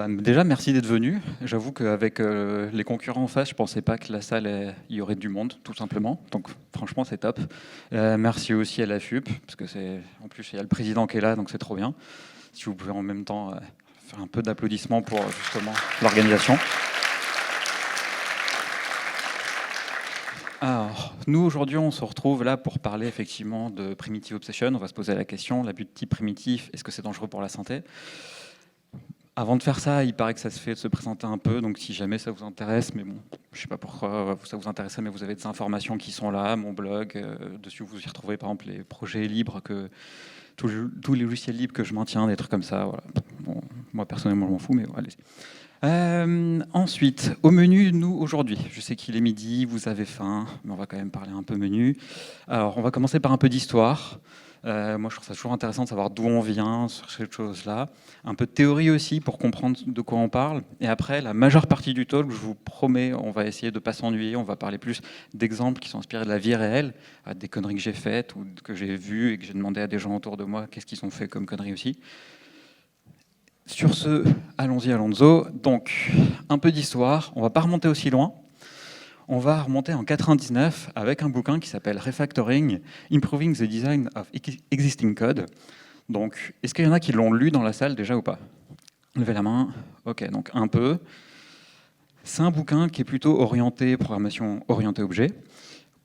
Déjà, merci d'être venu. J'avoue qu'avec les concurrents en face, je pensais pas que la salle, il y aurait du monde, tout simplement. Donc, franchement, c'est top. Merci aussi à la FUP, parce que en plus, il y a le président qui est là, donc c'est trop bien. Si vous pouvez en même temps faire un peu d'applaudissements pour justement l'organisation. Alors, nous, aujourd'hui, on se retrouve là pour parler effectivement de Primitive Obsession. On va se poser la question, l'abus de type primitif, est-ce que c'est dangereux pour la santé ? Avant de faire ça, il paraît que ça se fait de se présenter un peu, donc si jamais ça vous intéresse, mais bon, je ne sais pas pourquoi ça vous intéresse, mais vous avez des informations qui sont là, mon blog, dessus vous y retrouvez par exemple les projets libres, tous les logiciels libres que je maintiens, des trucs comme ça. Voilà. Bon, moi personnellement je m'en fous, mais bon, allez-y. Ensuite, au menu, nous, aujourd'hui, je sais qu'il est midi, vous avez faim, mais on va quand même parler un peu menu. Alors, on va commencer par un peu d'histoire. Moi, je trouve ça toujours intéressant de savoir d'où on vient sur cette chose-là. Un peu de théorie aussi pour comprendre de quoi on parle. Et après, la majeure partie du talk, je vous promets, on va essayer de ne pas s'ennuyer. On va parler plus d'exemples qui sont inspirés de la vie réelle, des conneries que j'ai faites ou que j'ai vues et que j'ai demandé à des gens autour de moi qu'est-ce qu'ils ont fait comme conneries aussi. Sur ce, allons-y Alonso. Donc, un peu d'histoire. On ne va pas remonter aussi loin. On va remonter en 99 avec un bouquin qui s'appelle Refactoring, Improving the Design of Existing Code. Donc, est-ce qu'il y en a qui l'ont lu dans la salle déjà ou pas? Levez la main. Ok, donc un peu. C'est un bouquin qui est plutôt orienté programmation orientée objet,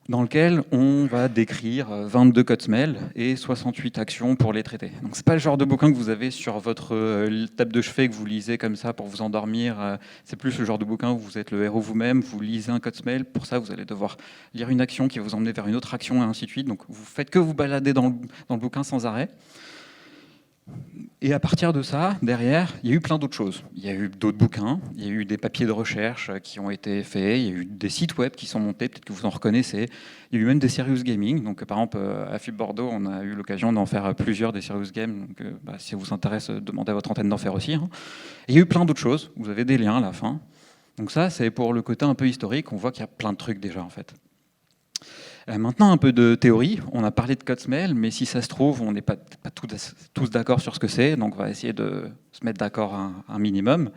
dans lequel on va décrire 22 codes SMEL et 68 actions pour les traiter. Donc c'est pas le genre de bouquin que vous avez sur votre table de chevet que vous lisez comme ça pour vous endormir. C'est plus le genre de bouquin où vous êtes le héros vous-même, vous lisez un code SMEL, pour ça vous allez devoir lire une action qui va vous emmener vers une autre action et ainsi de suite. Donc vous faites que vous balader dans le bouquin sans arrêt. Et à partir de ça, derrière, il y a eu plein d'autres choses. Il y a eu d'autres bouquins, il y a eu des papiers de recherche qui ont été faits, il y a eu des sites web qui sont montés, peut-être que vous en reconnaissez. Il y a eu même des serious gaming. Donc, par exemple, à FUB Bordeaux, on a eu l'occasion d'en faire plusieurs des serious games. Donc, si ça vous intéresse, demandez à votre antenne d'en faire aussi. Et il y a eu plein d'autres choses. Vous avez des liens à la fin. Donc ça, c'est pour le côté un peu historique. On voit qu'il y a plein de trucs déjà, en fait. Maintenant, un peu de théorie. On a parlé de code SMEL, mais si ça se trouve, on n'est pas tous d'accord sur ce que c'est, donc on va essayer de se mettre d'accord un minimum.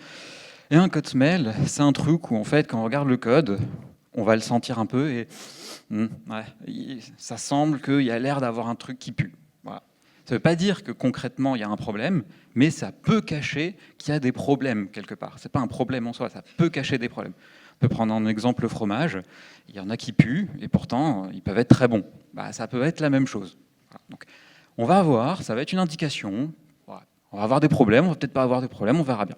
Et un code SMEL, c'est un truc où, en fait, quand on regarde le code, on va le sentir un peu et ça semble qu'il y a l'air d'avoir un truc qui pue. Voilà. Ça ne veut pas dire que concrètement, il y a un problème, mais ça peut cacher qu'il y a des problèmes quelque part. Ce n'est pas un problème en soi, ça peut cacher des problèmes. On peut prendre en exemple le fromage. Il y en a qui puent, et pourtant, ils peuvent être très bons. Ça peut être la même chose. Voilà. Donc, on va voir, ça va être une indication. Voilà. On va avoir des problèmes, on va peut-être pas avoir des problèmes, on verra bien.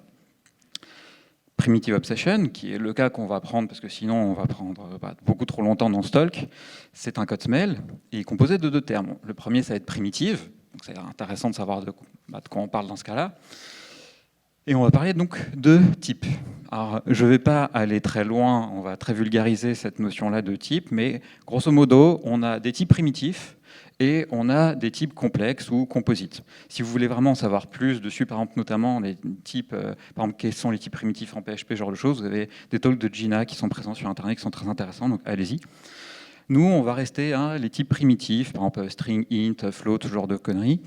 Primitive Obsession, qui est le cas qu'on va prendre, parce que sinon on va prendre beaucoup trop longtemps dans ce talk, c'est un code SMEL, et il est composé de deux termes. Le premier, ça va être primitive, donc c'est intéressant de savoir de quoi on parle dans ce cas-là. Et on va parler donc de type. Alors, je ne vais pas aller très loin, on va très vulgariser cette notion-là de type, mais grosso modo, on a des types primitifs et on a des types complexes ou composites. Si vous voulez vraiment en savoir plus dessus, par exemple, notamment les types, par exemple, quels sont les types primitifs en PHP, ce genre de choses, vous avez des talks de Gina qui sont présents sur Internet, qui sont très intéressants, donc allez-y. Nous, on va rester les types primitifs, par exemple string, int, float, ce genre de conneries.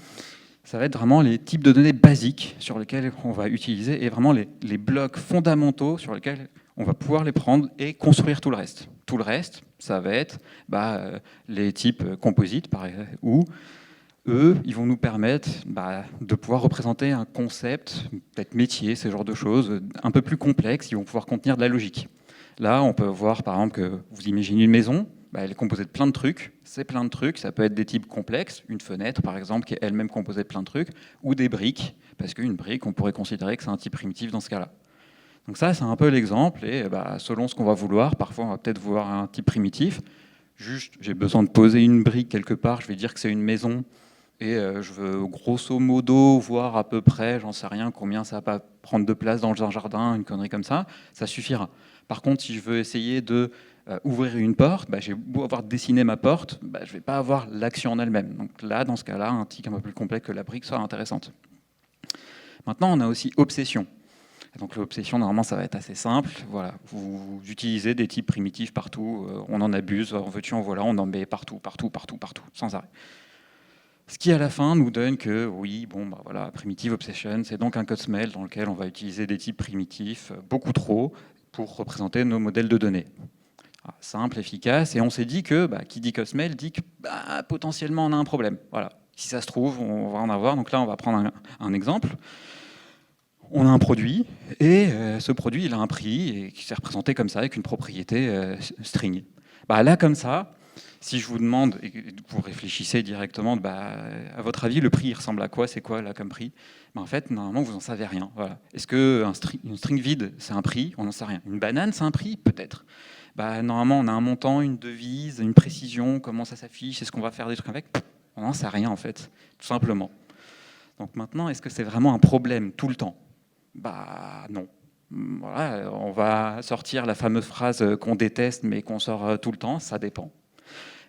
Ça va être vraiment les types de données basiques sur lesquels on va utiliser et vraiment les blocs fondamentaux sur lesquels on va pouvoir les prendre et construire tout le reste. Tout le reste, ça va être les types composites, où eux, ils vont nous permettre de pouvoir représenter un concept, peut-être métier, ce genre de choses, un peu plus complexe, ils vont pouvoir contenir de la logique. Là, on peut voir par exemple que vous imaginez une maison, elle est composée de plein de trucs. C'est plein de trucs, ça peut être des types complexes, une fenêtre par exemple, qui est elle-même composée de plein de trucs, ou des briques, parce qu'une brique, on pourrait considérer que c'est un type primitif dans ce cas-là. Donc ça, c'est un peu l'exemple, et selon ce qu'on va vouloir, parfois on va peut-être vouloir un type primitif. Juste, j'ai besoin de poser une brique quelque part, je vais dire que c'est une maison, et je veux grosso modo voir à peu près, j'en sais rien, combien ça va prendre de place dans un jardin, une connerie comme ça suffira. Par contre, si je veux essayer de ouvrir une porte, j'ai beau avoir dessiné ma porte, je ne vais pas avoir l'action en elle-même. Donc là, dans ce cas-là, un tic un peu plus complet que la brique sera intéressante. Maintenant, on a aussi obsession. Et donc l'obsession, normalement, ça va être assez simple. Voilà, vous utilisez des types primitifs partout, on en abuse, en veux-tu, en voilà, on en met partout, partout, partout, partout, sans arrêt. Ce qui à la fin nous donne que oui, bon, bah voilà, primitive obsession, c'est donc un code SML dans lequel on va utiliser des types primitifs, beaucoup trop, pour représenter nos modèles de données. Simple, efficace, et on s'est dit que qui dit code SML dit que potentiellement on a un problème. Voilà. Si ça se trouve, on va en avoir. Donc là, on va prendre un exemple. On a un produit, et ce produit, il a un prix, et qui s'est représenté comme ça, avec une propriété string. Là, comme ça, si je vous demande, et que vous réfléchissez directement, à votre avis, le prix, il ressemble à quoi? C'est quoi, là, comme prix? En fait, normalement, vous n'en savez rien. Voilà. Est-ce qu'une string vide, c'est un prix? On n'en sait rien. Une banane, c'est un prix? Peut-être. Normalement, on a un montant, une devise, une précision, comment ça s'affiche, est-ce qu'on va faire des trucs avec? On n'en sait rien, en fait, tout simplement. Donc maintenant, est-ce que c'est vraiment un problème tout le temps? Non. Voilà, on va sortir la fameuse phrase qu'on déteste mais qu'on sort tout le temps, ça dépend.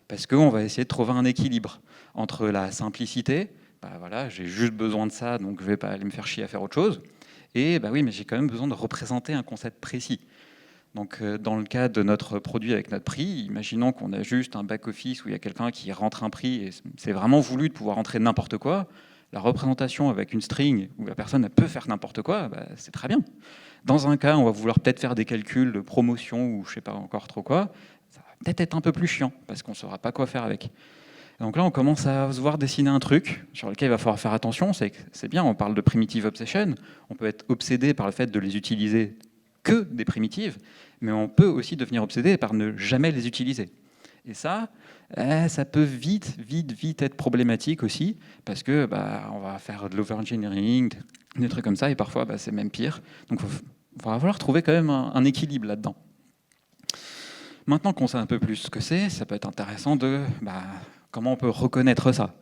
Parce qu'on va essayer de trouver un équilibre entre la simplicité, voilà, j'ai juste besoin de ça, donc je ne vais pas aller me faire chier à faire autre chose, et oui, mais j'ai quand même besoin de représenter un concept précis. Donc dans le cas de notre produit avec notre prix, imaginons qu'on a juste un back-office où il y a quelqu'un qui rentre un prix, et c'est vraiment voulu de pouvoir rentrer n'importe quoi. La représentation avec une string où la personne peut faire n'importe quoi, c'est très bien. Dans un cas, on va vouloir peut-être faire des calculs de promotion ou je ne sais pas encore trop quoi, ça va peut-être être un peu plus chiant parce qu'on ne saura pas quoi faire avec. Et donc là, on commence à se voir dessiner un truc sur lequel il va falloir faire attention. C'est bien, on parle de primitive obsession, on peut être obsédé par le fait de les utiliser que des primitives, mais on peut aussi devenir obsédé par ne jamais les utiliser. Et ça peut vite être problématique aussi, parce que on va faire de l'overengineering, des trucs comme ça, et parfois c'est même pire. Donc il va falloir trouver quand même un équilibre là-dedans. Maintenant qu'on sait un peu plus ce que c'est, ça peut être intéressant de comment on peut reconnaître ça.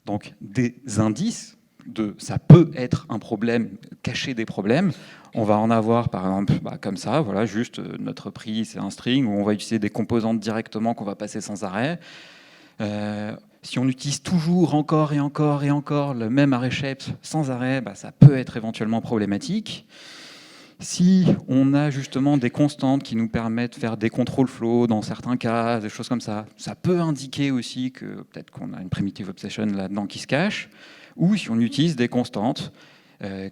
Donc des indices de ça peut être un problème, cacher des problèmes. On va en avoir par exemple comme ça, voilà, juste notre prix c'est un string où on va utiliser des composantes directement qu'on va passer sans arrêt. Si on utilise toujours encore et encore le même array shape sans arrêt, ça peut être éventuellement problématique. Si on a justement des constantes qui nous permettent de faire des contrôles flow dans certains cas, des choses comme ça, ça peut indiquer aussi que peut-être qu'on a une primitive obsession là-dedans qui se cache. Ou si on utilise des constantes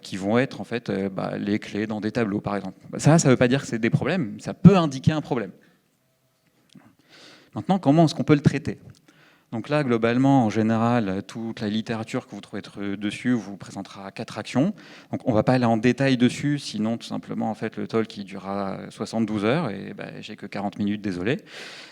qui vont être en fait les clés dans des tableaux, par exemple. Ça ne veut pas dire que c'est des problèmes, ça peut indiquer un problème. Maintenant, comment est-ce qu'on peut le traiter? Donc là, globalement, en général, toute la littérature que vous trouvez dessus vous présentera 4 actions. Donc on ne va pas aller en détail dessus, sinon tout simplement en fait, le talk qui durera 72 heures et j'ai que 40 minutes, désolé.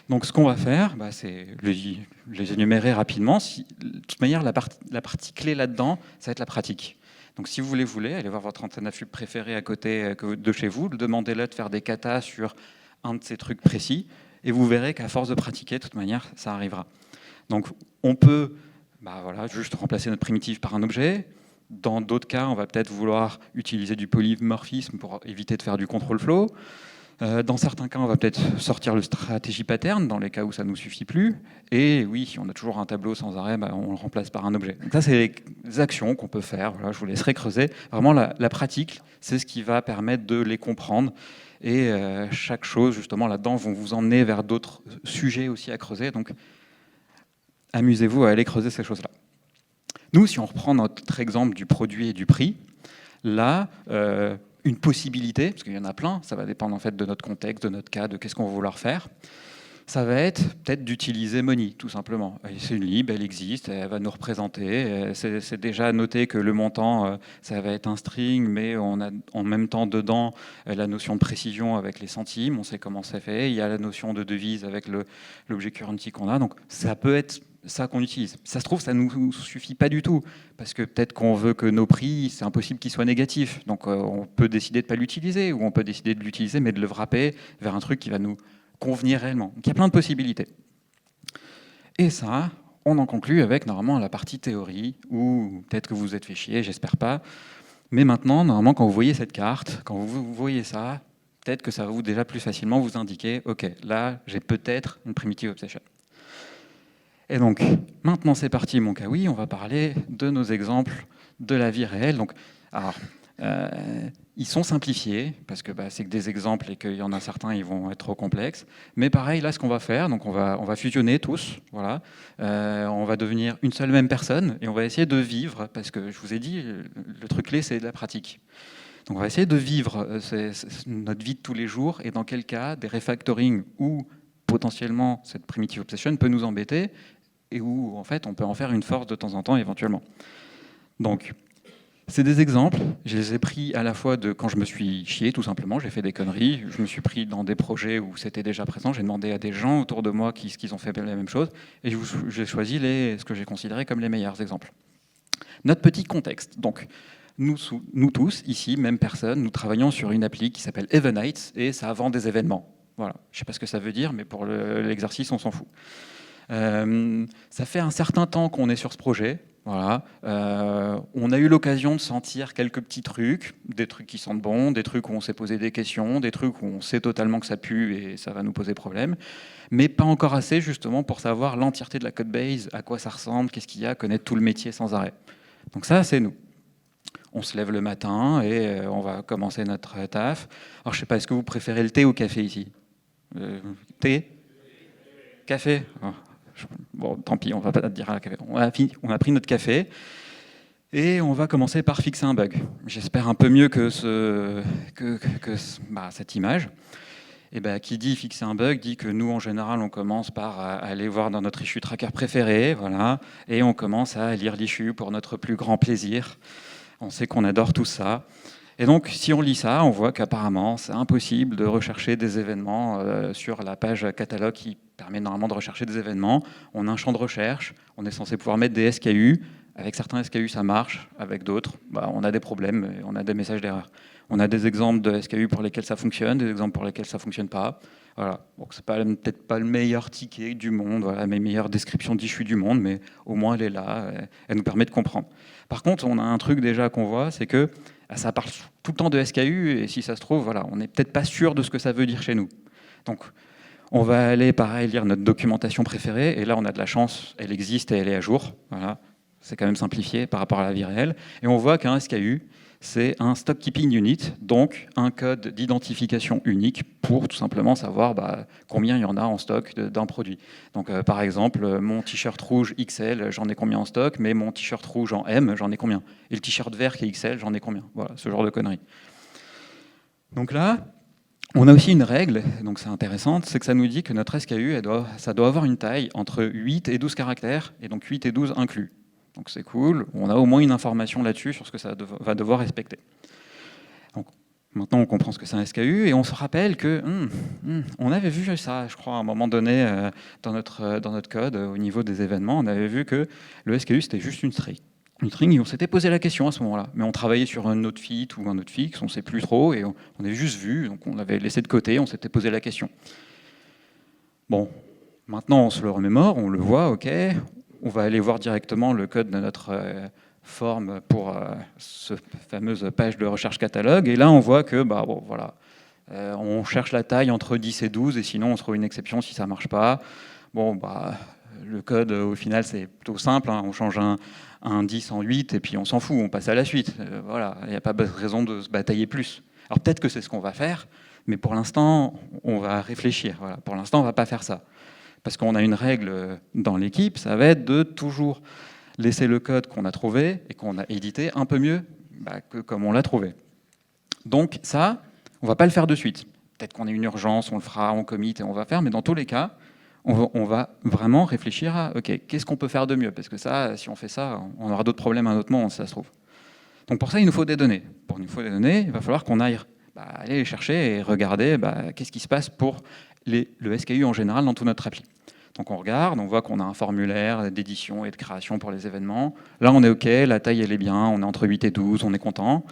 Donc ce qu'on va faire, c'est les énumérer rapidement. De toute manière, la partie clé là-dedans, ça va être la pratique. Donc si vous voulez, allez voir votre antenne à flux préféré à côté de chez vous, demandez-le de faire des katas sur un de ces trucs précis, et vous verrez qu'à force de pratiquer, de toute manière, ça arrivera. Donc on peut juste remplacer notre primitive par un objet. Dans d'autres cas, on va peut-être vouloir utiliser du polymorphisme pour éviter de faire du control flow. Dans certains cas, on va peut-être sortir le stratégie pattern, dans les cas où ça ne nous suffit plus. Et oui, si on a toujours un tableau sans arrêt, on le remplace par un objet. Donc ça, c'est les actions qu'on peut faire. Voilà, je vous laisserai creuser. Vraiment, la pratique, c'est ce qui va permettre de les comprendre. Et chaque chose, justement, là-dedans, vont vous emmener vers d'autres sujets aussi à creuser. Donc, amusez-vous à aller creuser ces choses-là. Nous, si on reprend notre exemple du produit et du prix, là, une possibilité, parce qu'il y en a plein, ça va dépendre en fait de notre contexte, de notre cas, de qu'est-ce qu'on va vouloir faire, ça va être peut-être d'utiliser Money, tout simplement. C'est une lib, elle existe, elle va nous représenter. C'est déjà noté que le montant, ça va être un string, mais on a en même temps dedans la notion de précision avec les centimes, on sait comment c'est fait. Il y a la notion de devise avec l'objet currency qu'on a. Donc ça peut être ça qu'on utilise. Ça se trouve, ça ne nous suffit pas du tout, parce que peut-être qu'on veut que nos prix, c'est impossible qu'ils soient négatifs. Donc on peut décider de ne pas l'utiliser, ou on peut décider de l'utiliser, mais de le wrapper vers un truc qui va nous convenir réellement. Donc il y a plein de possibilités. Et ça, on en conclut avec normalement la partie théorie, ou peut-être que vous vous êtes fait chier, j'espère pas. Mais maintenant, normalement, quand vous voyez cette carte, quand vous voyez ça, peut-être que ça va vous déjà plus facilement vous indiquer, ok, là, j'ai peut-être une primitive obsession. Et donc, maintenant c'est parti, mon cas oui, on va parler de nos exemples de la vie réelle. Donc, alors, Ils sont simplifiés, parce que c'est que des exemples et qu'il y en a certains, ils vont être trop complexes. Mais pareil, là, ce qu'on va faire, donc on va fusionner tous, voilà. On va devenir une seule même personne et on va essayer de vivre, parce que je vous ai dit, le truc clé, c'est de la pratique. Donc on va essayer de vivre notre vie de tous les jours et dans quel cas des refactoring où potentiellement cette primitive obsession peut nous embêter et où en fait on peut en faire une force de temps en temps éventuellement. Donc c'est des exemples, je les ai pris à la fois de quand je me suis chié tout simplement, j'ai fait des conneries, je me suis pris dans des projets où c'était déjà présent, j'ai demandé à des gens autour de moi qu'ils ont fait la même chose et j'ai choisi ce que j'ai considéré comme les meilleurs exemples. Notre petit contexte, donc nous tous, ici, même personne, nous travaillons sur une appli qui s'appelle Evenites et ça vend des événements. Voilà. Je ne sais pas ce que ça veut dire, mais pour l'exercice, on s'en fout. Ça fait un certain temps qu'on est sur ce projet. Voilà. On a eu l'occasion de sentir quelques petits trucs, des trucs qui sentent bon, des trucs où on s'est posé des questions, des trucs où on sait totalement que ça pue et ça va nous poser problème, mais pas encore assez justement pour savoir l'entièreté de la codebase, à quoi ça ressemble, qu'est-ce qu'il y a, connaître tout le métier sans arrêt. Donc ça, c'est nous. On se lève le matin et on va commencer notre taf. Alors, je ne sais pas, est-ce que vous préférez le thé ou le café ici? Thé? Café? Bon, tant pis, on ne va pas dire à la café. On a pris notre café et on va commencer par fixer un bug. J'espère un peu mieux que cette image. Et qui dit fixer un bug dit que nous, en général, on commence par aller voir dans notre issue tracker préféré, voilà, et on commence à lire l'issue pour notre plus grand plaisir. On sait qu'on adore tout ça. Et donc, si on lit ça, on voit qu'apparemment, c'est impossible de rechercher des événements sur la page catalogue qui permet normalement de rechercher des événements. On a un champ de recherche, on est censé pouvoir mettre des SKU. Avec certains SKU, ça marche. Avec d'autres, on a des problèmes, on a des messages d'erreur. On a des exemples de SKU pour lesquels ça fonctionne, des exemples pour lesquels ça ne fonctionne pas. Voilà. Donc, c'est peut-être pas le meilleur ticket du monde, voilà, la meilleure description d'issue du monde, mais au moins elle est là, elle nous permet de comprendre. Par contre, on a un truc déjà qu'on voit, c'est que ça parle tout le temps de SKU, et si ça se trouve, voilà, on n'est peut-être pas sûr de ce que ça veut dire chez nous. Donc, on va aller, pareil, lire notre documentation préférée, et là, on a de la chance, elle existe et elle est à jour. Voilà. C'est quand même simplifié par rapport à la vie réelle. Et on voit qu'un SKU, c'est un Stock Keeping Unit, donc un code d'identification unique pour tout simplement savoir combien il y en a en stock d'un produit. Donc par exemple, mon t-shirt rouge XL, j'en ai combien en stock, mais mon t-shirt rouge en M, j'en ai combien? Et le t-shirt vert qui est XL, j'en ai combien? Voilà, ce genre de conneries. Donc là, on a aussi une règle, donc c'est intéressant, c'est que ça nous dit que notre SKU, ça doit avoir une taille entre 8 et 12 caractères, et donc 8 et 12 inclus. Donc c'est cool, on a au moins une information là-dessus sur ce que ça va devoir respecter. Donc, maintenant on comprend ce que c'est un SKU et on se rappelle que on avait vu ça, je crois, à un moment donné dans notre code, au niveau des événements, on avait vu que le SKU c'était juste une string. Une string et on s'était posé la question à ce moment-là. Mais on travaillait sur un autre fit ou un autre fixe, on ne sait plus trop, et on avait juste vu, donc on l'avait laissé de côté, on s'était posé la question. Bon, maintenant on se le remémore, on le voit, ok. On va aller voir directement le code de notre forme pour cette fameuse page de recherche catalogue. Et là, on voit que voilà, on cherche la taille entre 10 et 12, et sinon on se trouve une exception si ça ne marche pas. Bon, le code, au final, c'est plutôt simple. Hein. On change un 10 en 8, et puis on s'en fout, on passe à la suite. Voilà, il n'y a pas de raison de se batailler plus. Alors peut-être que c'est ce qu'on va faire, mais pour l'instant, on va réfléchir. Voilà. Pour l'instant, on ne va pas faire ça. Parce qu'on a une règle dans l'équipe, ça va être de toujours laisser le code qu'on a trouvé et qu'on a édité un peu mieux que comme on l'a trouvé. Donc ça, on ne va pas le faire de suite. Peut-être qu'on a une urgence, on le fera, on commit et on va faire, mais dans tous les cas, on va vraiment réfléchir à ok, qu'est-ce qu'on peut faire de mieux? Parce que ça, si on fait ça, on aura d'autres problèmes à un autre moment, si ça se trouve. Donc pour ça, il nous faut des données. Pour nous faut des données, il va falloir qu'on aille aller les chercher et regarder qu'est-ce qui se passe pour le SKU en général dans toute notre appli. Donc on regarde, on voit qu'on a un formulaire d'édition et de création pour les événements. Là, on est OK, la taille, elle est bien, on est entre 8 et 12, on est content.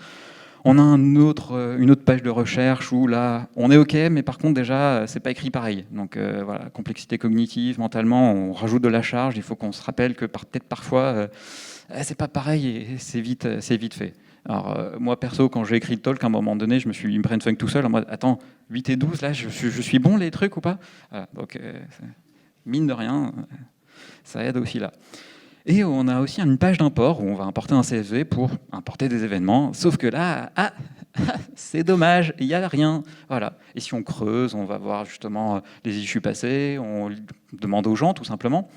On a une autre page de recherche où là, on est OK, mais par contre, déjà, c'est pas écrit pareil. Donc voilà, complexité cognitive, mentalement, on rajoute de la charge. Il faut qu'on se rappelle que peut-être parfois, c'est pas pareil et c'est vite fait. Alors moi perso, quand j'ai écrit le talk, à un moment donné, je me suis brainfuck tout seul en mode attends, 8 et 12, là, je suis bon les trucs ou pas? Voilà, donc mine de rien, ça aide aussi là. Et on a aussi une page d'import où on va importer un CSV pour importer des événements. Sauf que là, c'est dommage, il n'y a rien. Voilà. Et si on creuse, on va voir justement les issues passées, on demande aux gens tout simplement.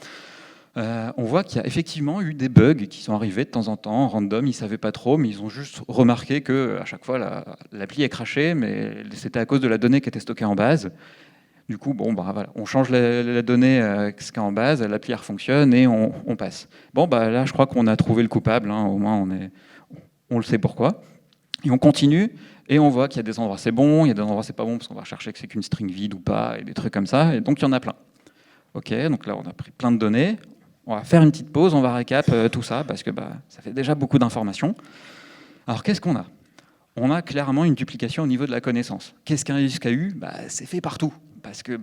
On voit qu'il y a effectivement eu des bugs qui sont arrivés de temps en temps, random, ils ne savaient pas trop, mais ils ont juste remarqué qu'à chaque fois, l'appli est crashée, mais c'était à cause de la donnée qui était stockée en base. Du coup, bon, bah, voilà, on change la donnée ce qui est en base, l'appli fonctionne et on passe. Bon, bah, là, je crois qu'on a trouvé le coupable, hein, au moins on le sait pourquoi. Et on continue, et on voit qu'il y a des endroits c'est bon, il y a des endroits c'est pas bon, parce qu'on va rechercher que c'est qu'une string vide ou pas, et des trucs comme ça, et donc il y en a plein. Ok, donc là on a pris plein de données, on va faire une petite pause, on va récap tout ça, parce que ça fait déjà beaucoup d'informations. Alors qu'est-ce qu'on a? On a clairement une duplication au niveau de la connaissance. Qu'est-ce qu'un SKU? C'est fait partout, parce que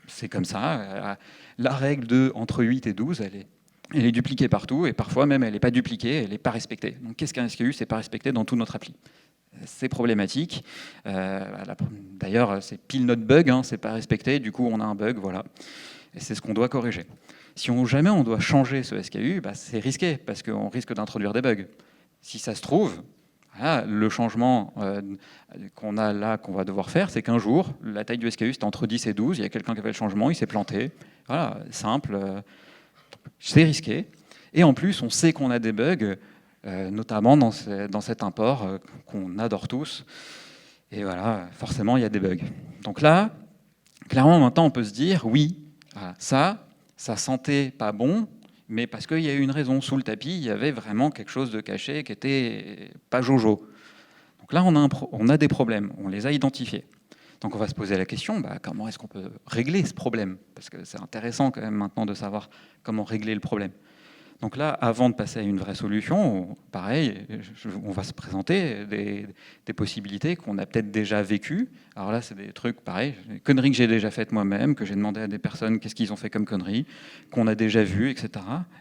c'est comme ça. La règle de entre 8 et 12, elle est dupliquée partout, et parfois même elle n'est pas dupliquée, elle n'est pas respectée. Donc qu'est-ce qu'un SKU? C'est pas respecté dans tout notre appli. C'est problématique. D'ailleurs, c'est pile notre bug, hein, c'est pas respecté, du coup on a un bug, voilà. Et c'est ce qu'on doit corriger. Si jamais on doit changer ce SKU, c'est risqué, parce qu'on risque d'introduire des bugs. Si ça se trouve, voilà, le changement qu'on a là, qu'on va devoir faire, c'est qu'un jour, la taille du SKU, c'était entre 10 et 12, il y a quelqu'un qui a fait le changement, il s'est planté. Voilà, simple, c'est risqué. Et en plus, on sait qu'on a des bugs, notamment dans cet import qu'on adore tous. Et voilà, forcément, il y a des bugs. Donc là, clairement, maintenant, on peut se dire, oui, ça sentait pas bon, mais parce qu'il y a eu une raison. Sous le tapis, il y avait vraiment quelque chose de caché qui était pas jojo. Donc là, on a des problèmes, on les a identifiés. Donc on va se poser la question, comment est-ce qu'on peut régler ce problème? Parce que c'est intéressant quand même maintenant de savoir comment régler le problème. Donc là, avant de passer à une vraie solution, pareil, on va se présenter des possibilités qu'on a peut-être déjà vécues. Alors là, c'est des trucs pareil, des conneries que j'ai déjà faites moi-même, que j'ai demandé à des personnes qu'est-ce qu'ils ont fait comme conneries, qu'on a déjà vues, etc.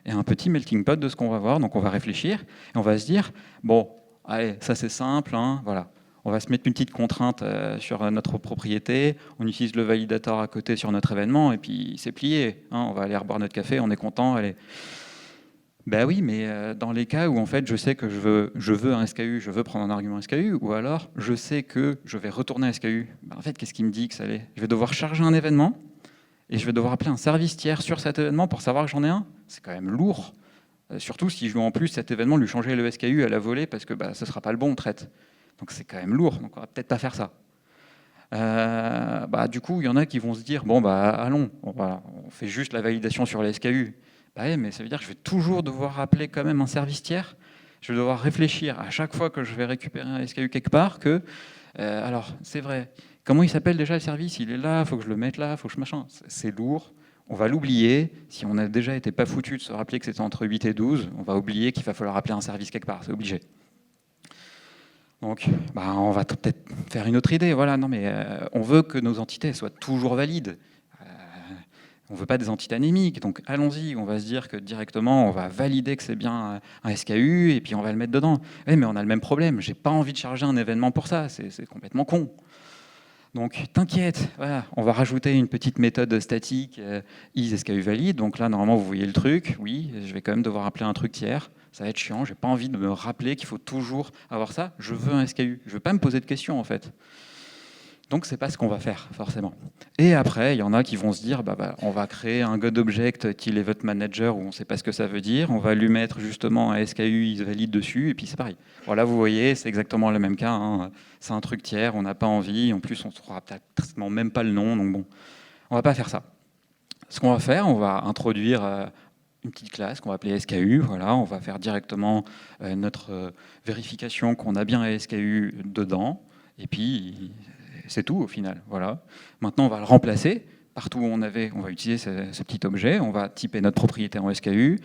Et un petit melting pot de ce qu'on va voir. Donc on va réfléchir et on va se dire, bon, allez, ça c'est simple, hein, voilà. On va se mettre une petite contrainte sur notre propriété, on utilise le validator à côté sur notre événement et puis c'est plié. Hein, on va aller reboire notre café, on est content, allez. Ben oui, mais dans les cas où en fait je sais que je veux un SKU, je veux prendre un argument SKU, ou alors je sais que je vais retourner un SKU, en fait qu'est-ce qui me dit que ça l'est? Je vais devoir charger un événement et je vais devoir appeler un service tiers sur cet événement pour savoir que j'en ai un. C'est quand même lourd. Surtout si je veux en plus cet événement lui changer le SKU à la volée parce que ce ne sera pas le bon, on traite. Donc c'est quand même lourd, donc on va peut-être pas faire ça. Du coup, il y en a qui vont se dire, bon allons, on fait juste la validation sur les SKU. Oui, mais ça veut dire que je vais toujours devoir appeler quand même un service tiers. Je vais devoir réfléchir à chaque fois que je vais récupérer un SKU quelque part que, alors c'est vrai, comment il s'appelle déjà le service? Il est là, il faut que je le mette là, il faut que je machin. C'est lourd, on va l'oublier. Si on a déjà été pas foutu de se rappeler que c'était entre 8 et 12, on va oublier qu'il va falloir appeler un service quelque part, c'est obligé. Donc, on va peut-être faire une autre idée. Voilà, non, mais on veut que nos entités soient toujours valides. On ne veut pas des entités anémiques, donc allons-y, on va se dire que directement, on va valider que c'est bien un SKU, et puis on va le mettre dedans. Oui, mais on a le même problème, j'ai pas envie de charger un événement pour ça, c'est complètement con. Donc t'inquiète, voilà, on va rajouter une petite méthode statique, isSKU valide, donc là, normalement, vous voyez le truc, oui, je vais quand même devoir appeler un truc tiers, ça va être chiant, j'ai pas envie de me rappeler qu'il faut toujours avoir ça, je veux un SKU, je veux pas me poser de questions, en fait. Donc, c'est pas ce qu'on va faire, forcément. Et après, il y en a qui vont se dire, on va créer un God-Object qu'il Event Manager où on ne sait pas ce que ça veut dire. On va lui mettre justement un SKU isValide dessus, et puis c'est pareil. Voilà, vous voyez, c'est exactement le même cas. Hein. C'est un truc tiers, on n'a pas envie. En plus, on ne trouvera peut-être même pas le nom. Donc bon, on va pas faire ça. Ce qu'on va faire, on va introduire une petite classe qu'on va appeler SKU. Voilà, on va faire directement notre vérification qu'on a bien un SKU dedans. Et puis, c'est tout au final. Voilà. Maintenant, on va le remplacer. Partout où on va utiliser ce petit objet. On va typer notre propriété en SKU.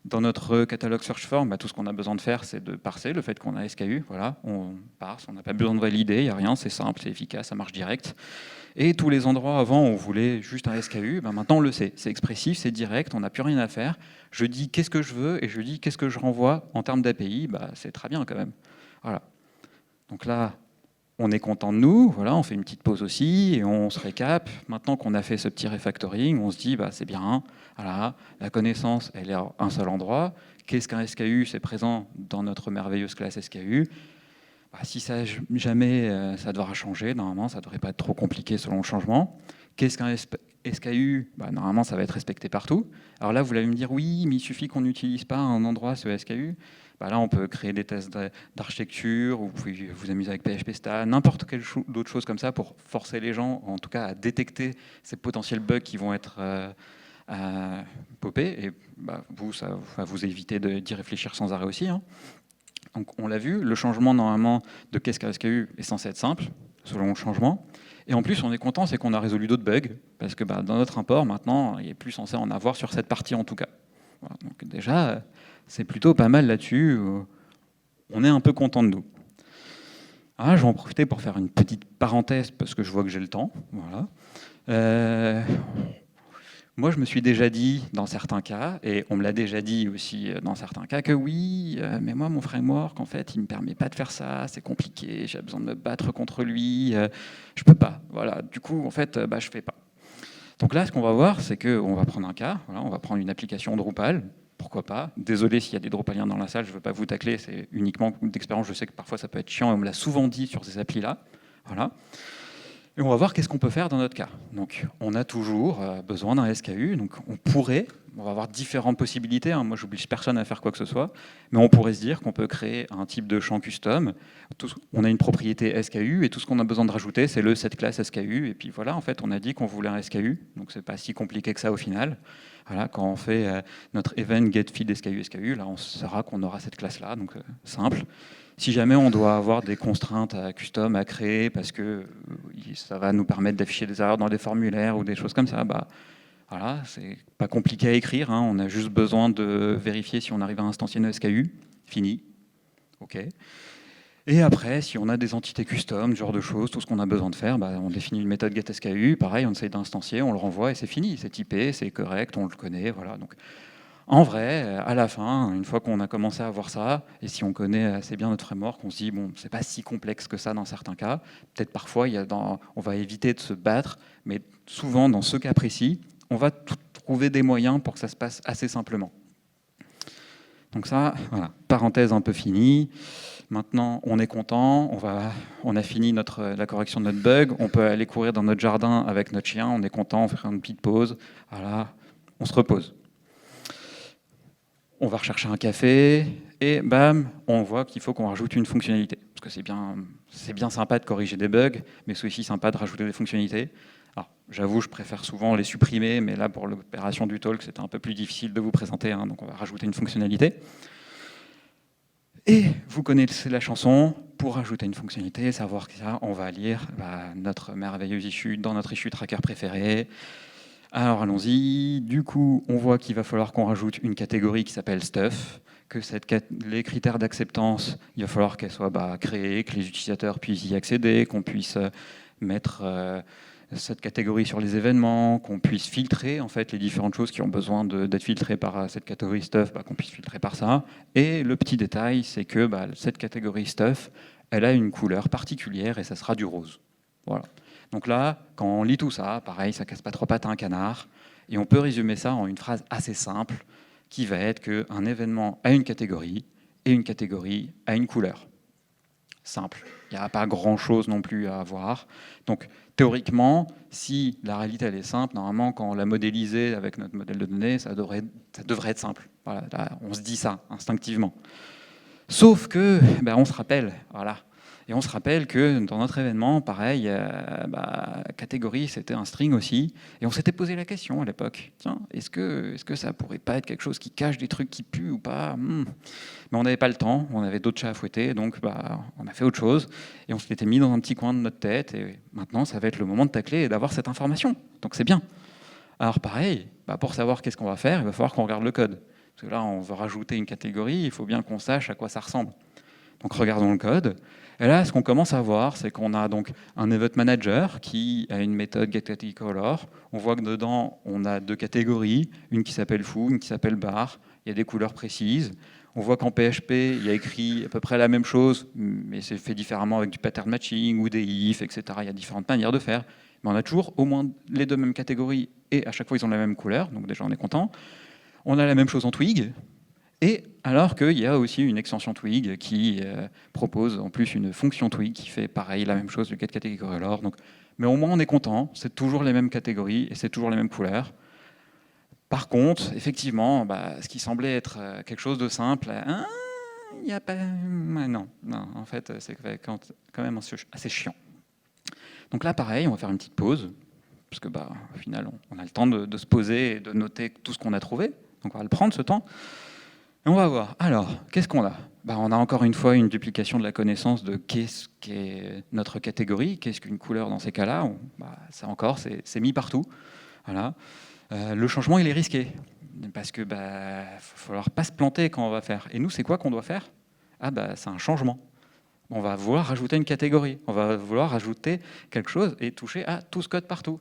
Dans notre catalogue search form, tout ce qu'on a besoin de faire, c'est de parser le fait qu'on a SKU. Voilà, on parse, on n'a pas besoin de valider, il n'y a rien, c'est simple, c'est efficace, ça marche direct. Et tous les endroits avant où on voulait juste un SKU, maintenant on le sait. C'est expressif, c'est direct, on n'a plus rien à faire. Je dis qu'est-ce que je veux et je dis qu'est-ce que je renvoie en termes d'API. C'est très bien quand même. Voilà. Donc là, On est content de nous, voilà, on fait une petite pause aussi, et on se récap. Maintenant qu'on a fait ce petit refactoring, on se dit, bah, c'est bien, voilà, la connaissance, elle est à un seul endroit. Qu'est-ce qu'un SKU? C'est présent dans notre merveilleuse classe SKU. Bah, si ça, jamais ça devra changer, normalement, ça ne devrait pas être trop compliqué selon le changement. Qu'est-ce qu'un SKU? Bah, normalement, ça va être respecté partout. Alors là, vous allez me dire, oui, mais il suffit qu'on n'utilise pas à un endroit ce SKU. Bah là, on peut créer des tests d'architecture, ou vous pouvez vous amuser avec PHP-Sta, n'importe quelle d'autres choses comme ça pour forcer les gens, en tout cas, à détecter ces potentiels bugs qui vont être popés. Et bah, vous, ça va vous éviter d'y réfléchir sans arrêt aussi, hein. Donc on l'a vu, le changement normalement de qu'est-ce qu'un SKU est censé être simple, selon le changement. Et en plus, on est content, c'est qu'on a résolu d'autres bugs, parce que bah, dans notre import, maintenant, il n'est plus censé en avoir sur cette partie en tout cas. Voilà, donc déjà, c'est plutôt pas mal là-dessus. On est un peu content de nous. Ah, je vais en profiter pour faire une petite parenthèse, parce que je vois que j'ai le temps. Voilà. Moi, je me suis déjà dit, dans certains cas, et on me l'a déjà dit aussi dans certains cas, que oui, mais moi, mon framework, en fait, il ne me permet pas de faire ça, c'est compliqué, j'ai besoin de me battre contre lui, je peux pas. Voilà. Du coup, en fait, bah, je fais pas. Donc là, ce qu'on va voir, c'est qu'on va prendre un cas, voilà, on va prendre une application Drupal, pourquoi pas. Désolé s'il y a des Drupaliens dans la salle, je ne veux pas vous tacler, c'est uniquement d'expérience, je sais que parfois ça peut être chiant, et on me l'a souvent dit sur ces applis-là. Voilà. Et on va voir qu'est-ce qu'on peut faire dans notre cas. Donc, on a toujours besoin d'un SKU. Donc, on va avoir différentes possibilités, hein. Moi, j'oblige personne à faire quoi que ce soit, mais on pourrait se dire qu'on peut créer un type de champ custom. On a une propriété SKU et tout ce qu'on a besoin de rajouter, c'est le set class SKU. Et puis voilà, en fait, on a dit qu'on voulait un SKU, donc c'est pas si compliqué que ça au final. Voilà, quand on fait notre event get feed SKU, là, on saura qu'on aura cette classe-là, donc simple. Si jamais on doit avoir des contraintes à custom à créer parce que ça va nous permettre d'afficher des erreurs dans des formulaires ou des choses comme ça, bah, voilà, c'est pas compliqué à écrire, hein. On a juste besoin de vérifier si on arrive à instancier nos SKU. Fini. OK. Et après, si on a des entités custom, ce genre de choses, tout ce qu'on a besoin de faire, bah, on définit une méthode getSKU. Pareil, on essaye d'instancier, on le renvoie et c'est fini. C'est typé, c'est correct, on le connaît. Voilà. Donc, en vrai, à la fin, une fois qu'on a commencé à voir ça, et si on connaît assez bien notre framework, on se dit, bon, c'est pas si complexe que ça dans certains cas. Peut-être parfois, on va éviter de se battre, mais souvent, dans ce cas précis, on va trouver des moyens pour que ça se passe assez simplement. Donc ça, voilà, parenthèse un peu finie. Maintenant, on est content, on a fini la correction de notre bug, on peut aller courir dans notre jardin avec notre chien, on est content, on fait une petite pause, voilà, on se repose. On va rechercher un café, et bam, on voit qu'il faut qu'on rajoute une fonctionnalité. Parce que c'est bien sympa de corriger des bugs, mais c'est aussi sympa de rajouter des fonctionnalités. Alors, j'avoue, je préfère souvent les supprimer, mais là, pour l'opération du talk, c'était un peu plus difficile de vous présenter, hein, donc on va rajouter une fonctionnalité. Et vous connaissez la chanson, pour rajouter une fonctionnalité, savoir que ça, on va lire notre merveilleuse issue dans notre issue tracker préférée. Alors allons-y, du coup on voit qu'il va falloir qu'on rajoute une catégorie qui s'appelle Stuff, que les critères d'acceptance, il va falloir qu'elles soient créées, que les utilisateurs puissent y accéder, qu'on puisse mettre cette catégorie sur les événements, qu'on puisse filtrer en fait les différentes choses qui ont besoin d'être filtrées par cette catégorie Stuff, qu'on puisse filtrer par ça. Et le petit détail, c'est que cette catégorie Stuff, elle a une couleur particulière et ça sera du rose. Voilà. Donc là, quand on lit tout ça, pareil, ça casse pas trois pattes à un canard. Et on peut résumer ça en une phrase assez simple, qui va être qu'un événement a une catégorie, et une catégorie a une couleur. Simple. Il n'y a pas grand-chose non plus à avoir. Donc théoriquement, si la réalité elle est simple, normalement, quand on l'a modélisé avec notre modèle de données, ça devrait être simple. Voilà, là, on se dit ça instinctivement. Sauf que, on se rappelle, voilà. Et on se rappelle que dans notre événement, pareil, catégorie, c'était un string aussi. Et on s'était posé la question à l'époque. Tiens, est-ce que ça pourrait pas être quelque chose qui cache des trucs qui puent ou pas? Mais on n'avait pas le temps, on avait d'autres chats à fouetter, donc on a fait autre chose. Et on s'était mis dans un petit coin de notre tête. Et maintenant, ça va être le moment de tacler et d'avoir cette information. Donc c'est bien. Alors pareil, pour savoir qu'est-ce qu'on va faire, il va falloir qu'on regarde le code. Parce que là, on veut rajouter une catégorie, il faut bien qu'on sache à quoi ça ressemble. Donc regardons le code. Et là, ce qu'on commence à voir, c'est qu'on a donc un event manager qui a une méthode getCategoryColor. On voit que dedans, on a deux catégories, une qui s'appelle foo, une qui s'appelle bar. Il y a des couleurs précises. On voit qu'en PHP, il y a écrit à peu près la même chose, mais c'est fait différemment avec du pattern matching ou des if, etc. Il y a différentes manières de faire. Mais on a toujours au moins les deux mêmes catégories et à chaque fois ils ont la même couleur, donc déjà on est content. On a la même chose en Twig, et alors qu'il y a aussi une extension Twig qui propose en plus une fonction Twig qui fait pareil, la même chose du getCategoryColor. Donc, mais au moins on est content, c'est toujours les mêmes catégories et c'est toujours les mêmes couleurs. Par contre, effectivement, ce qui semblait être quelque chose de simple, il n'y a pas... Non, en fait, c'est quand même assez chiant. Donc là, pareil, on va faire une petite pause, parce que au final, on a le temps de se poser et de noter tout ce qu'on a trouvé. Donc on va le prendre, ce temps. Et on va voir. Alors, qu'est-ce qu'on a ? On a encore une fois une duplication de la connaissance de qu'est-ce qu'est notre catégorie, qu'est-ce qu'une couleur dans ces cas-là. Ça encore, c'est mis partout. Voilà. Le changement, il est risqué, parce que va falloir pas se planter quand on va faire. Et nous, c'est quoi qu'on doit faire ? C'est un changement. On va vouloir rajouter une catégorie, on va vouloir rajouter quelque chose et toucher à tout ce code partout.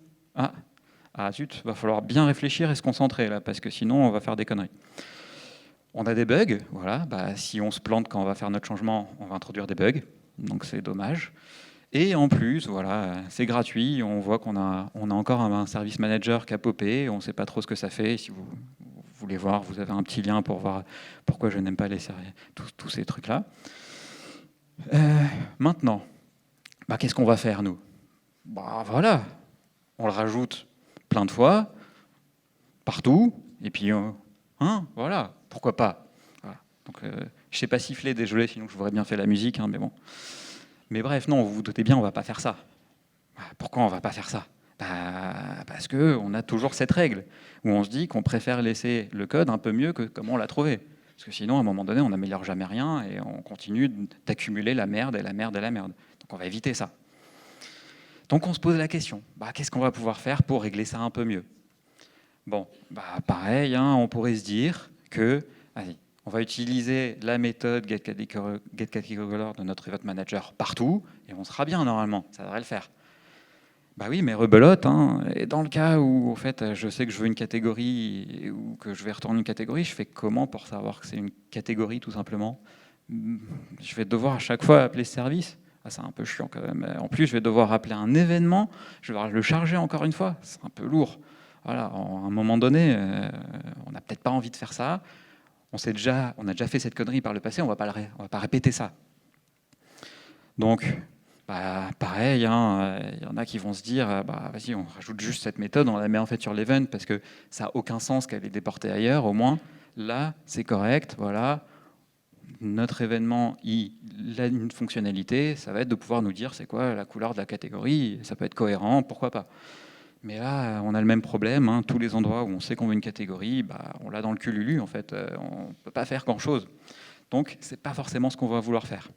Zut, va falloir bien réfléchir et se concentrer là, parce que sinon on va faire des conneries. On a des bugs, voilà. Si on se plante quand on va faire notre changement, on va introduire des bugs, donc c'est dommage. Et en plus, voilà, c'est gratuit. On voit qu'on a encore un service manager qui a popé. On ne sait pas trop ce que ça fait. Si vous voulez voir, vous avez un petit lien pour voir pourquoi je n'aime pas tous ces trucs-là. Maintenant, qu'est-ce qu'on va faire, nous ? Voilà, on le rajoute plein de fois, partout, et puis, voilà, pourquoi pas. Voilà. Donc, je ne sais pas siffler, désolé, sinon je voudrais bien faire la musique, mais bon. Mais bref, non, vous vous doutez bien, on ne va pas faire ça. Pourquoi on ne va pas faire ça ? Parce qu'on a toujours cette règle, où on se dit qu'on préfère laisser le code un peu mieux que comme on l'a trouvé. Parce que sinon, à un moment donné, on n'améliore jamais rien et on continue d'accumuler la merde et la merde et la merde. Donc on va éviter ça. Donc on se pose la question, qu'est-ce qu'on va pouvoir faire pour régler ça un peu mieux ? Bon, pareil, on pourrait se dire que, on va utiliser la méthode getCategoryColor de notre event manager partout et on sera bien normalement, ça devrait le faire. Oui, mais rebelote, et dans le cas où en fait, je sais que je veux une catégorie ou que je vais retourner une catégorie, je fais comment pour savoir que c'est une catégorie tout simplement ? Je vais devoir à chaque fois appeler ce service. C'est un peu chiant quand même. En plus, je vais devoir appeler un événement, je vais devoir le charger encore une fois, c'est un peu lourd. Voilà, à un moment donné, on n'a peut-être pas envie de faire ça. On a déjà fait cette connerie par le passé, on va pas répéter ça. Donc, pareil, il y en a qui vont se dire, vas-y, on rajoute juste cette méthode, on la met en fait sur l'event parce que ça n'a aucun sens qu'elle est déportée ailleurs. Au moins, là, c'est correct. Voilà, notre événement, il a une fonctionnalité, ça va être de pouvoir nous dire c'est quoi la couleur de la catégorie. Ça peut être cohérent, pourquoi pas. Mais là, on a le même problème. Tous les endroits où on sait qu'on veut une catégorie, on l'a dans le cululu, en fait. On ne peut pas faire grand-chose. Donc, ce n'est pas forcément ce qu'on va vouloir faire.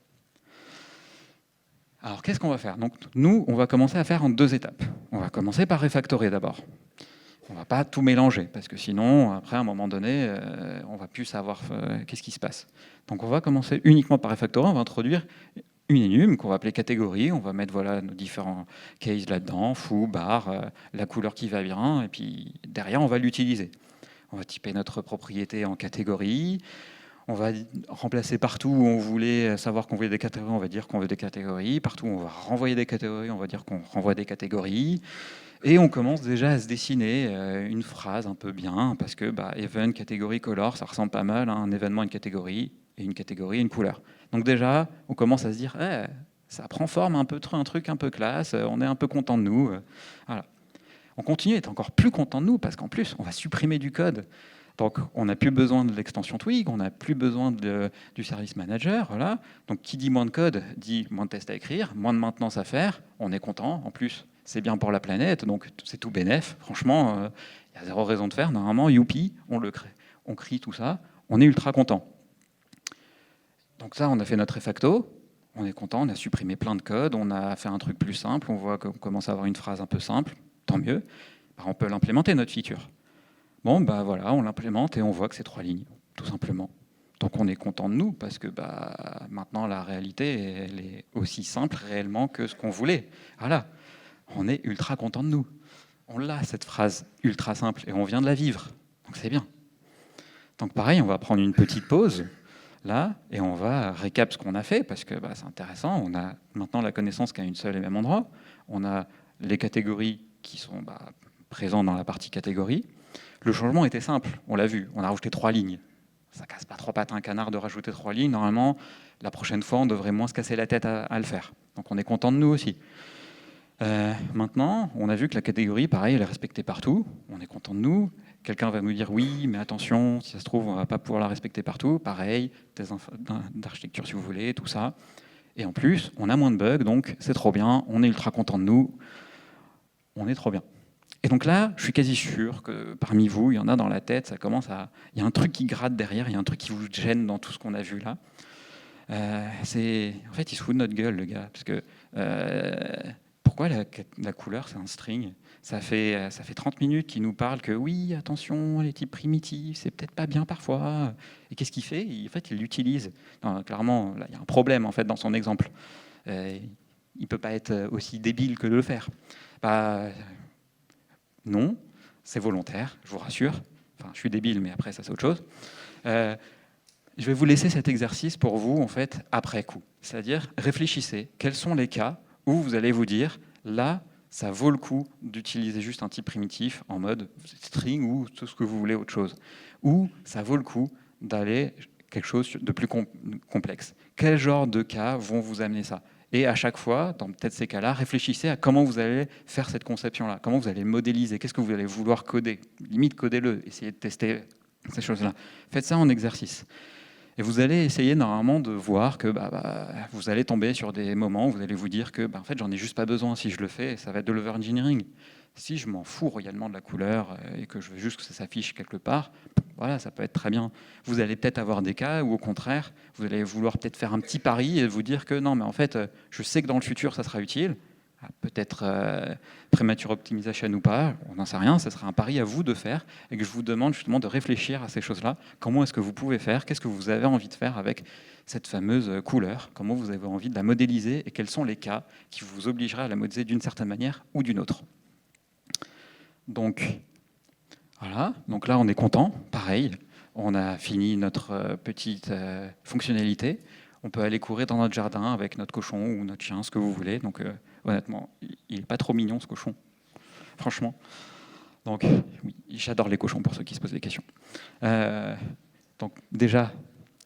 Alors, qu'est-ce qu'on va faire ? Donc, nous, on va commencer à faire en 2 étapes. On va commencer par refactorer d'abord. On ne va pas tout mélanger, parce que sinon, après, à un moment donné, on ne va plus savoir qu'est-ce qui se passe. Donc, on va commencer uniquement par refactorer. On va introduire une enum qu'on va appeler catégorie. On va mettre nos différents cases là-dedans, foo, bar, la couleur qui va bien, et puis derrière, on va l'utiliser. On va typer notre propriété en catégorie. On va remplacer partout où on voulait savoir qu'on voulait des catégories, on va dire qu'on veut des catégories. Partout où on va renvoyer des catégories, on va dire qu'on renvoie des catégories. Et on commence déjà à se dessiner une phrase un peu bien, parce que event, catégorie, color, ça ressemble pas mal à un événement, une catégorie, et une catégorie, une couleur. Donc déjà, on commence à se dire, ça prend forme un truc un peu classe, on est un peu content de nous. Voilà. On continue à être encore plus content de nous, parce qu'en plus, on va supprimer du code. Donc, on n'a plus besoin de l'extension Twig, on n'a plus besoin du service manager. Voilà. Donc, qui dit moins de code, dit moins de tests à écrire, moins de maintenance à faire. On est content. En plus, c'est bien pour la planète, donc c'est tout bénef. Franchement, il y a zéro raison de faire. Normalement, youpi, on le crée. On crie tout ça, on est ultra content. Donc ça, on a fait notre refacto. On est content, on a supprimé plein de code, on a fait un truc plus simple, on voit qu'on commence à avoir une phrase un peu simple, tant mieux. On peut l'implémenter, notre feature. Bon, voilà, on l'implémente et on voit que c'est 3 lignes, tout simplement. Donc on est content de nous, parce que maintenant la réalité, elle est aussi simple réellement que ce qu'on voulait. Voilà, on est ultra content de nous. On l'a, cette phrase ultra simple, et on vient de la vivre. Donc c'est bien. Donc pareil, on va prendre une petite pause. là, et on va récap ce qu'on a fait, parce que c'est intéressant. On a maintenant la connaissance qu'à une seule et même endroit. On a les catégories qui sont présentes dans la partie catégorie. Le changement était simple, on l'a vu, on a rajouté 3 lignes. Ça casse pas trois pattes à un canard de rajouter 3 lignes. Normalement, la prochaine fois, on devrait moins se casser la tête à le faire. Donc on est content de nous aussi. Maintenant, on a vu que la catégorie, pareil, elle est respectée partout. On est content de nous. Quelqu'un va nous dire oui, mais attention, si ça se trouve, on ne va pas pouvoir la respecter partout. Pareil, thèse d'architecture si vous voulez, tout ça. Et en plus, on a moins de bugs, donc c'est trop bien. On est ultra content de nous. On est trop bien. Et donc là, je suis quasi sûr que parmi vous, il y en a dans la tête, il y a un truc qui gratte derrière, il y a un truc qui vous gêne dans tout ce qu'on a vu là. En fait, il se fout de notre gueule, le gars, parce que pourquoi la couleur, c'est un string? Ça fait 30 minutes qu'il nous parle que oui, attention, les types primitifs, c'est peut-être pas bien parfois. Et qu'est-ce qu'il fait? En fait, il l'utilise. Clairement, là, il y a un problème en fait dans son exemple. Il peut pas être aussi débile que de le faire. Non, c'est volontaire, je vous rassure. Enfin, je suis débile, mais après, ça, c'est autre chose. Je vais vous laisser cet exercice pour vous, en fait, après coup. C'est-à-dire, réfléchissez. Quels sont les cas où vous allez vous dire, là, ça vaut le coup d'utiliser juste un type primitif en mode string ou tout ce que vous voulez, autre chose. Ou ça vaut le coup d'aller quelque chose de plus complexe. Quel genre de cas vont vous amener ça? Et à chaque fois, dans peut-être ces cas-là, réfléchissez à comment vous allez faire cette conception-là, comment vous allez modéliser, qu'est-ce que vous allez vouloir coder. Limite, codez-le, essayez de tester ces choses-là. Faites ça en exercice. Et vous allez essayer normalement de voir que vous allez tomber sur des moments où vous allez vous dire que en fait, j'en ai juste pas besoin. Si je le fais, ça va être de l'over-engineering. Si je m'en fous royalement de la couleur et que je veux juste que ça s'affiche quelque part, voilà, ça peut être très bien. Vous allez peut-être avoir des cas où, au contraire, vous allez vouloir peut-être faire un petit pari et vous dire que non, mais en fait, je sais que dans le futur, ça sera utile. Peut-être premature optimisation ou pas, on n'en sait rien, ce sera un pari à vous de faire et que je vous demande justement de réfléchir à ces choses-là. Comment est-ce que vous pouvez faire? Qu'est-ce que vous avez envie de faire avec cette fameuse couleur? Comment vous avez envie de la modéliser et quels sont les cas qui vous obligeraient à la modéliser d'une certaine manière ou d'une autre? Donc, voilà. Donc là, on est content. Pareil, on a fini notre petite fonctionnalité. On peut aller courir dans notre jardin avec notre cochon ou notre chien, ce que vous voulez. Donc, honnêtement, il n'est pas trop mignon, ce cochon. Franchement. Donc, oui, j'adore les cochons pour ceux qui se posent des questions. Donc, déjà,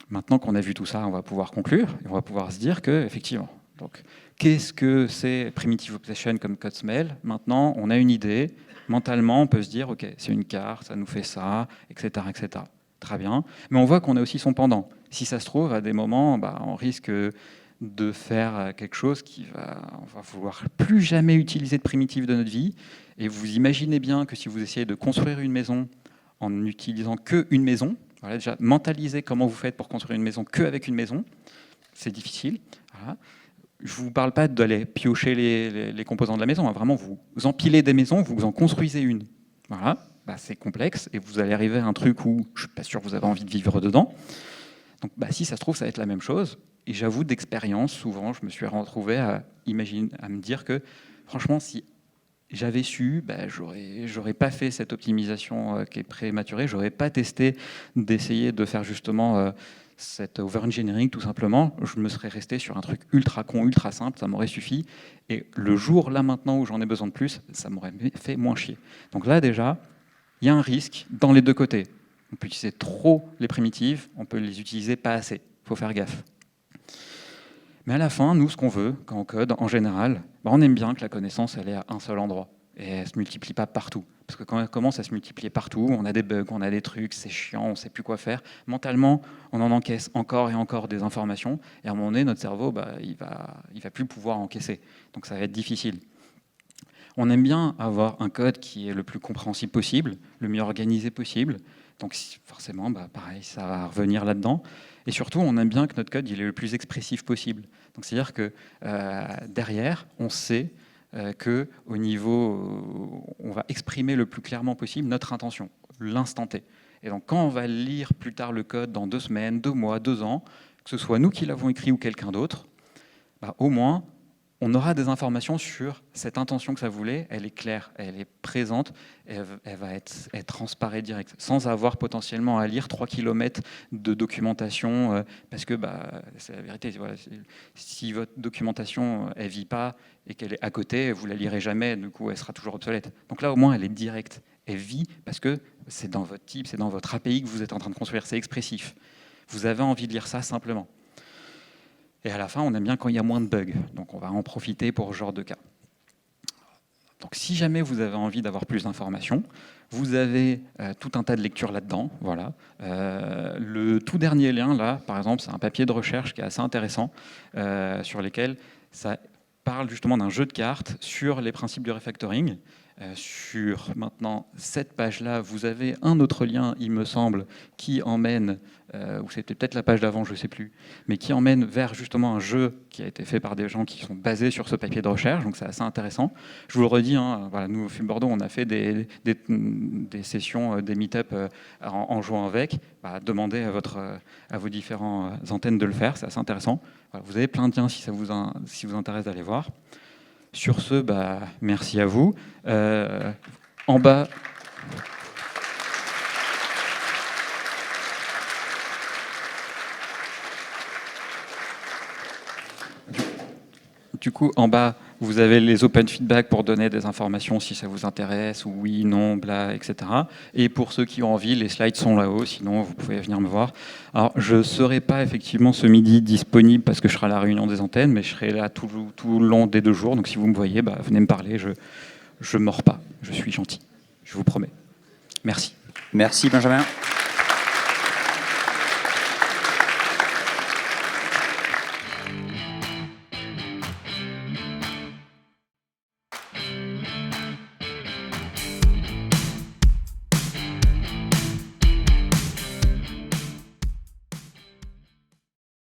maintenant qu'on a vu tout ça, on va pouvoir conclure et on va pouvoir se dire que, effectivement, donc, qu'est-ce que c'est Primitive Obsession comme code smell? Maintenant, on a une idée. Mentalement, on peut se dire, OK, c'est une carte, ça nous fait ça, etc., etc. Très bien. Mais on voit qu'on a aussi son pendant. Si ça se trouve, à des moments, on risque de faire quelque chose on va vouloir plus jamais utiliser de primitif de notre vie. Et vous imaginez bien que si vous essayez de construire une maison en n'utilisant qu'une maison, voilà, déjà, mentalisez comment vous faites pour construire une maison qu'avec une maison. C'est difficile. Voilà. Je ne vous parle pas d'aller piocher les composants de la maison. Hein. Vraiment, vous empilez des maisons, vous en construisez une. Voilà, c'est complexe et vous allez arriver à un truc où je ne suis pas sûr que vous avez envie de vivre dedans. Donc, si ça se trouve, ça va être la même chose. Et j'avoue, d'expérience, souvent, je me suis retrouvé à me dire que, franchement, si j'avais su, j'aurais pas fait cette optimisation qui est prématurée, j'aurais pas testé d'essayer de faire justement cet over-engineering, tout simplement. Je me serais resté sur un truc ultra con, ultra simple, ça m'aurait suffi. Et le jour, là, maintenant, où j'en ai besoin de plus, ça m'aurait fait moins chier. Donc là, déjà, il y a un risque dans les deux côtés. On peut utiliser trop les primitives, on peut les utiliser pas assez. Il faut faire gaffe. Mais à la fin, nous, ce qu'on veut, quand on code, en général, on aime bien que la connaissance, elle est à un seul endroit. Et elle ne se multiplie pas partout. Parce que quand elle commence à se multiplier partout, on a des bugs, on a des trucs, c'est chiant, on ne sait plus quoi faire. Mentalement, on en encaisse encore et encore des informations. Et à un moment donné, notre cerveau, il va plus pouvoir encaisser. Donc ça va être difficile. On aime bien avoir un code qui est le plus compréhensible possible, le mieux organisé possible. Donc forcément, pareil, ça va revenir là-dedans. Et surtout, on aime bien que notre code il est le plus expressif possible. Donc c'est-à-dire que derrière, on sait qu'au niveau, on va exprimer le plus clairement possible notre intention, l'instant T. Et donc quand on va lire plus tard le code dans 2 semaines, 2 mois, 2 ans, que ce soit nous qui l'avons écrit ou quelqu'un d'autre, au moins, on aura des informations sur cette intention que ça voulait, elle est claire, elle est présente, elle va être transparaît direct, sans avoir potentiellement à lire 3 km de documentation, parce que c'est la vérité. Voilà, si votre documentation elle vit pas et qu'elle est à côté, vous la lirez jamais, du coup elle sera toujours obsolète. Donc là au moins elle est directe, elle vit parce que c'est dans votre type, c'est dans votre API que vous êtes en train de construire, c'est expressif. Vous avez envie de lire ça simplement. Et à la fin, on aime bien quand il y a moins de bugs. Donc on va en profiter pour ce genre de cas. Donc si jamais vous avez envie d'avoir plus d'informations, vous avez tout un tas de lectures là-dedans. Voilà. Le tout dernier lien, là, par exemple, c'est un papier de recherche qui est assez intéressant, sur lequel ça parle justement d'un jeu de cartes sur les principes du refactoring. Sur maintenant cette page-là, vous avez un autre lien, il me semble, qui emmène, ou c'était peut-être la page d'avant, je ne sais plus, mais qui emmène vers justement un jeu qui a été fait par des gens qui sont basés sur ce papier de recherche, donc c'est assez intéressant. Je vous le redis, hein, voilà, nous au FUB Bordeaux, on a fait des sessions, des meet-up en jouant avec. Demandez à vos différentes antennes de le faire, c'est assez intéressant. Voilà, vous avez plein de liens si ça vous intéresse d'aller voir. Sur ce, merci à vous. En bas... Du coup, en bas, vous avez les open feedback pour donner des informations si ça vous intéresse, ou oui, non, bla, etc. Et pour ceux qui ont envie, les slides sont là-haut, sinon vous pouvez venir me voir. Alors, je ne serai pas effectivement ce midi disponible parce que je serai à la réunion des antennes, mais je serai là tout le long des 2 jours. Donc si vous me voyez, venez me parler, je ne mords pas, je suis gentil, je vous promets. Merci. Merci Benjamin.